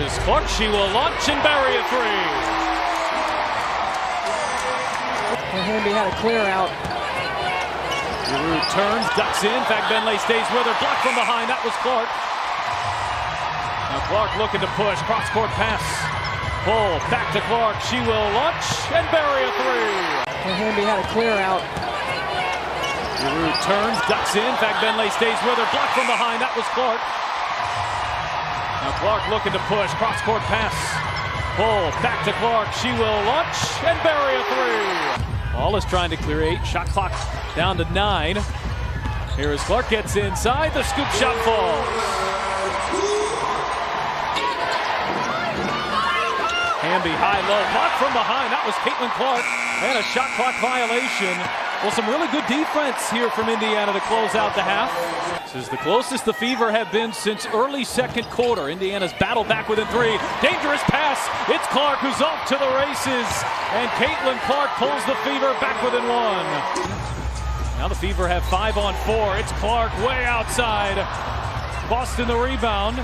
Here's Clark. She will launch and bury a three. Hamby had a clear out. Giroux turns, ducks in. In fact, Benley stays with her. Blocked from behind. That was Clark. Now Clark looking to push. Cross-court pass. Pull. Back to Clark. She will launch and bury a three. Hamby had a clear out. Giroux turns, ducks in. In fact, Benley stays with her. Blocked from behind. That was Clark. Now Clark looking to push. Cross-court pass. Pull. Back to Clark. She will launch and bury a three. Ball is trying to clear 8. Shot clock down to 9. Here as Clark gets inside. The scoop shot falls. Hamby high-low. Blocked from behind. That was Caitlan Clark. And a shot clock violation. Well, some really good defense here from Indiana to close out the half. This is the closest the Fever have been since early second quarter. Indiana's battled back within 3. Dangerous pass. It's Clark who's off to the races. And Caitlan Clark pulls the Fever back within 1. Now the Fever have 5 on 4. It's Clark way outside. Boston the rebound.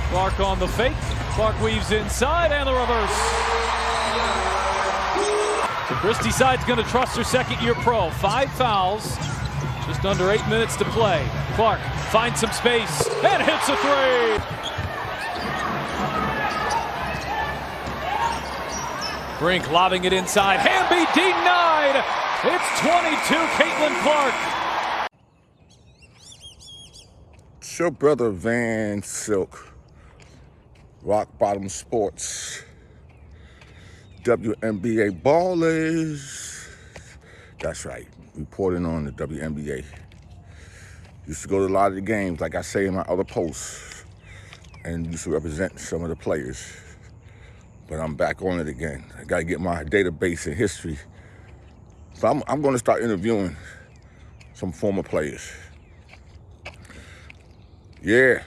Clark on the fake. Clark weaves inside and the reverse. So Christie side's going to trust her second-year pro. 5 fouls. Just under 8 minutes to play. Clark finds some space and hits a three. Brink lobbing it inside. Hamby denied. It's 22, Caitlan Clark. It's your brother Van Silk. Rock Bottom Sports. WNBA ballers. That's right. Reporting on the WNBA. Used to go to a lot of the games, like I say in my other posts, and used to represent some of the players. But I'm back on it again. I got to get my database and history. So I'm going to start interviewing some former players. Yeah,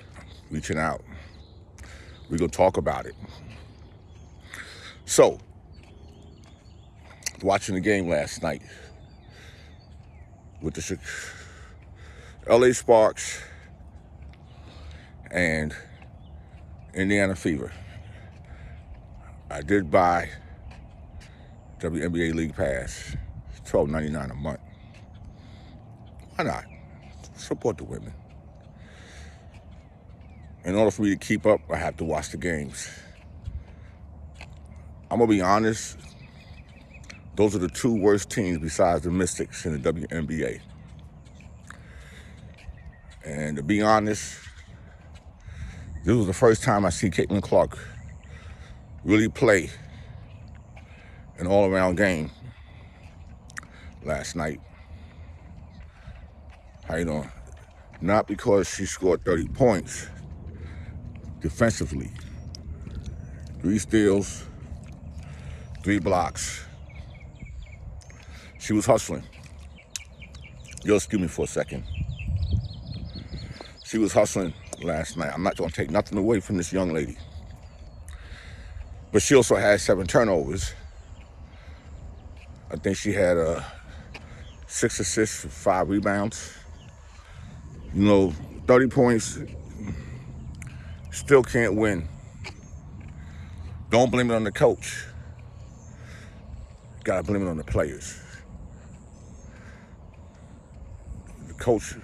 reaching out. We're going to talk about it. So, watching the game last night with the LA Sparks and IndianaFever. I did buy WNBA League Pass, $12.99 a month. Why not? Support the women. In order for me to keep up, I have to watch the games. I'm gonna be honest, those are the 2 worst teams besides the Mystics in the WNBA. And to be honest, this was the first time I see Caitlan Clark really play an all-around game last night. How you doing? Not because she scored 30 points defensively. 3 steals, 3 blocks. She was hustling. You'll excuse me for a second. She was hustling last night. I'm not going to take nothing away from this young lady. But she also had 7 turnovers. I think she had 6 assists, 5 rebounds. 30 points, still can't win. Don't blame it on the coach. Gotta blame it on the players. The coach,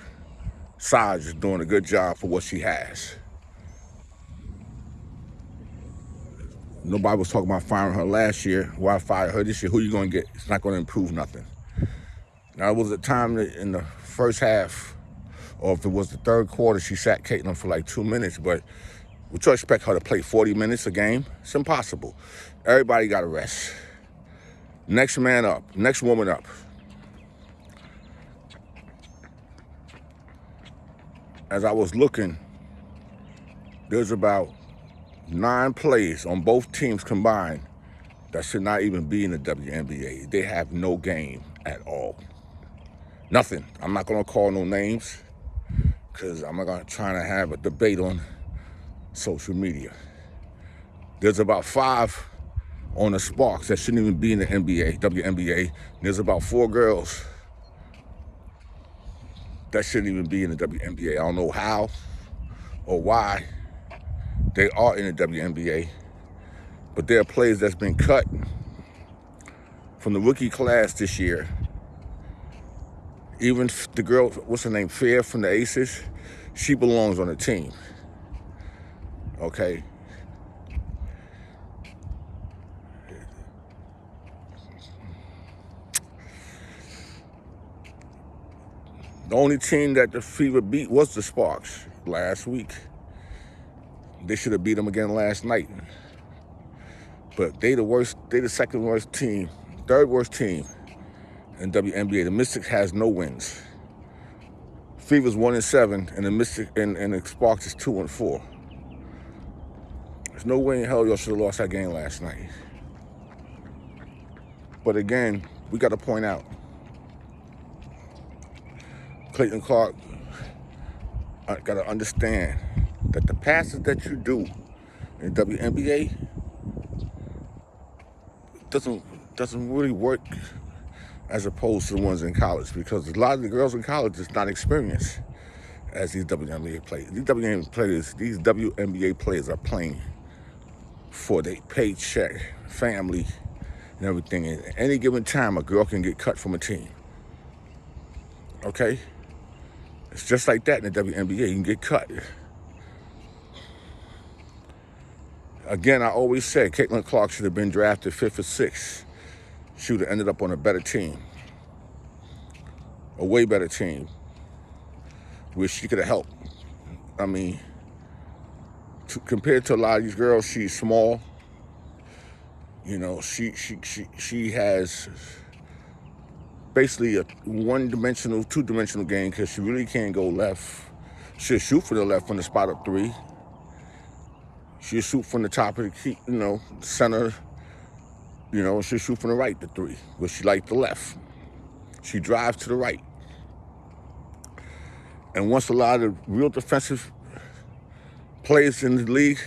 Saj, is doing a good job for what she has. Nobody was talking about firing her last year. Why fire her this year? Who you gonna get? It's not gonna improve nothing. Now, it was a time that in the first half, or if it was the third quarter, she sat Caitlan for like 2 minutes, but would you expect her to play 40 minutes a game? It's impossible. Everybody got to rest. Next man up, next woman up. As I was looking, there's about 9 plays on both teams combined that should not even be in the WNBA. They have no game at all. Nothing. I'm not going to call no names because I'm not going to try to have a debate on social media. There's about 5 on the Sparks that shouldn't even be in the NBA, WNBA. There's about 4 girls that shouldn't even be in the WNBA. I don't know how or why, They are in the WNBA, but there are players that's been cut from the rookie class this year. Even the girl, what's her name, Fair from the Aces, she belongs on the team. Okay? The only team that the Fever beat was the Sparks last week. They should have beat them again last night. But they the second worst team, third worst team in WNBA. The Mystics has no wins. Fever's 1-7, and the Mystic and the Sparks is 2-4. There's no way in hell y'all should have lost that game last night. But again, we got to point out, Caitlan Clark, I got to understand that the passes that you do in WNBA doesn't really work as opposed to the ones in college, because a lot of the girls in college is not experienced as these WNBA players. These WNBA players are playing for their paycheck, family, and everything. At any given time, a girl can get cut from a team. Okay? It's just like that in the WNBA. You can get cut. Again, I always said Caitlan Clark should have been drafted 5th or 6th. She would have ended up on a better team, a way better team, where she could have helped. I mean, compared to a lot of these girls, she's small. You know, she has basically a one-dimensional, two-dimensional game, because she really can't go left. She'll shoot from the left from the spot up 3. She'll shoot from the top of the key, center. She'll shoot from the right, the 3, but she likes the left. She drives to the right. And once a lot of real defensive players in the league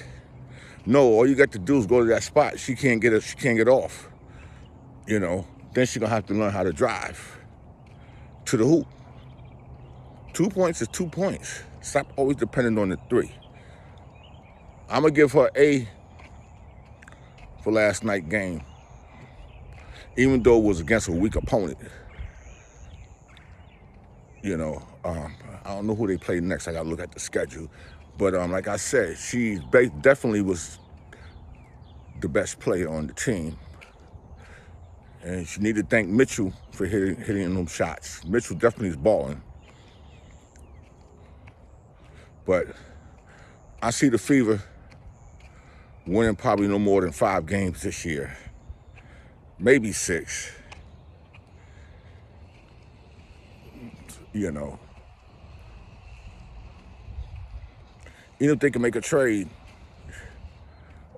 know all you got to do is go to that spot, she can't get off. Then she's gonna have to learn how to drive to the hoop. 2 points is 2 points. Stop always depending on the 3. I'm gonna give her A for last night's game, even though it was against a weak opponent. I don't know who they play next. I gotta look at the schedule. But like I said, she definitely was the best player on the team. And she need to thank Mitchell for hitting them shots. Mitchell definitely is balling. But I see the Fever winning probably no more than 5 games this year. Maybe 6. Even if they can make a trade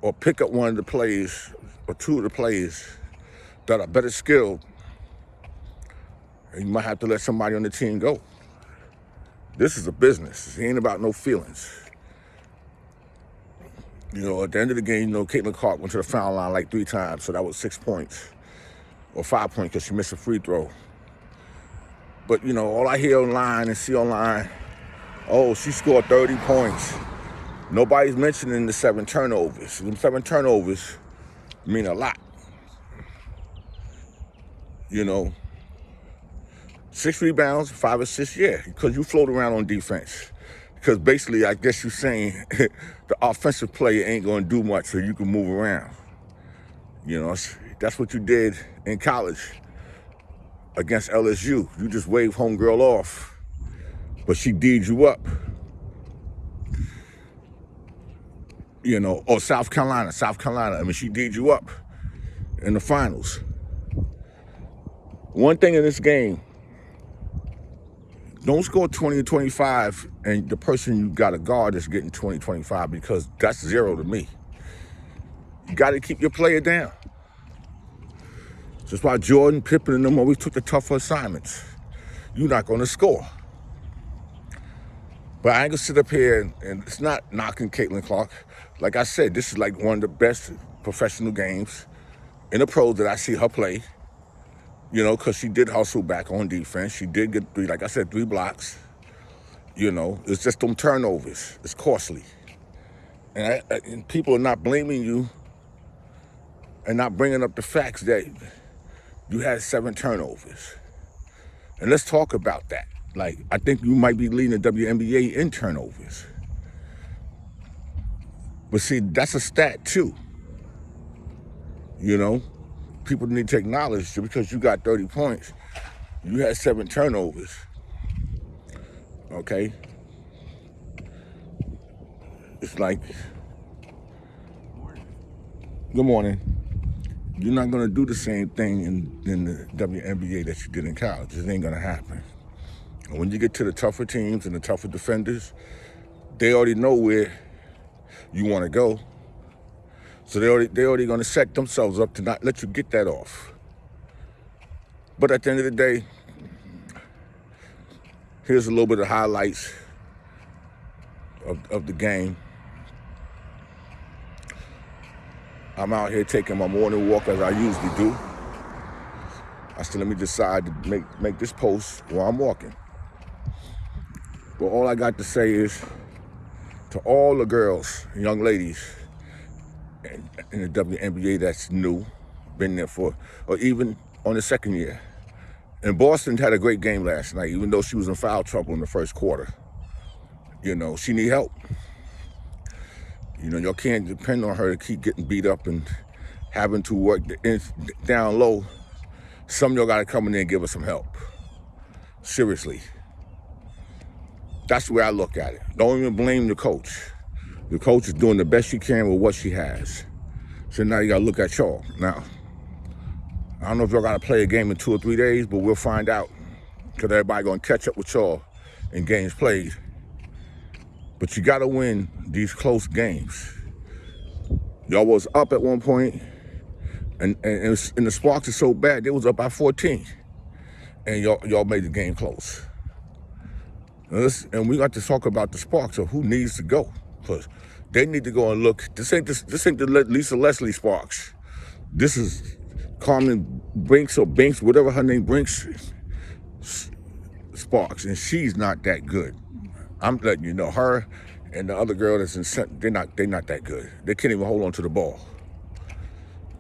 or pick up one of the players or 2 of the players that are better skilled, and you might have to let somebody on the team go. This is a business. It ain't about no feelings. At the end of the game, Caitlan Clark went to the foul line like 3 times, so that was 6 points. Or 5 points because she missed a free throw. But, all I hear online and see online, oh, she scored 30 points. Nobody's mentioning the 7 turnovers. Them 7 turnovers mean a lot. 6 rebounds, 5 assists, yeah, because you float around on defense. Because basically, I guess you're saying the offensive player ain't going to do much, so you can move around. That's what you did in college against LSU. You just waved homegirl off, but she D'd you up. Or South Carolina. She D'd you up in the finals. One thing in this game, don't score 20 or 25 and the person you got to guard is getting 20, 25, because that's 0 to me. You got to keep your player down. That's why Jordan, Pippen, and them always took the tougher assignments. You're not going to score. But I ain't going to sit up here and it's not knocking Caitlan Clark. Like I said, this is like one of the best professional games in the pros that I see her play. Because she did hustle back on defense. She did get 3, like I said, 3 blocks. It's just them turnovers. It's costly. And people are not blaming you and not bringing up the facts that you had 7 turnovers. And let's talk about that. Like, I think you might be leading the WNBA in turnovers. But see, that's a stat too. You know, people need to acknowledge that because you got 30 points, you had 7 turnovers. Okay? It's like, good morning. You're not gonna do the same thing in the WNBA that you did in college. It ain't gonna happen. And when you get to the tougher teams and the tougher defenders, they already know where you wanna go. So they already gonna set themselves up to not let you get that off. But at the end of the day, here's a little bit of highlights of the game. I'm out here taking my morning walk as I usually do. I said, let me decide to make this post while I'm walking. But all I got to say is to all the girls, young ladies in the WNBA that's new, been there for, or even on the second year. And Boston had a great game last night, even though she was in foul trouble in the first quarter. You know, she need help. You know, y'all can't depend on her to keep getting beat up and having to work down low. Some of y'all gotta come in there and give her some help. Seriously. That's the way I look at it. Don't even blame the coach. The coach is doing the best she can with what she has. So now you gotta look at y'all. Now, I don't know if y'all gotta play a game in 2 or 3 days, but we'll find out. Because everybody gonna catch up with y'all in games played. But you gotta win these close games. Y'all was up at one point, and the Sparks are so bad, they was up by 14. And y'all made the game close. And we got to talk about the Sparks of who needs to go. Because they need to go and look. This ain't the Lisa Leslie Sparks. This is Cameron Brink or Binks, whatever her name, Brinks Sparks. And she's not that good. I'm letting you know, her and the other girl that's in center, they're not that good. They can't even hold on to the ball.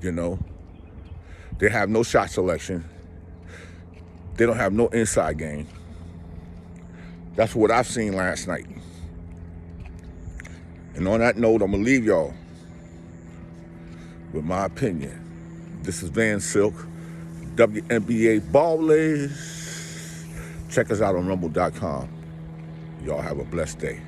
You know? They have no shot selection. They don't have no inside game. That's what I've seen last night. And on that note, I'm gonna leave y'all with my opinion. This is Van Silk, WNBA Ballers. Check us out on rumble.com. Y'all have a blessed day.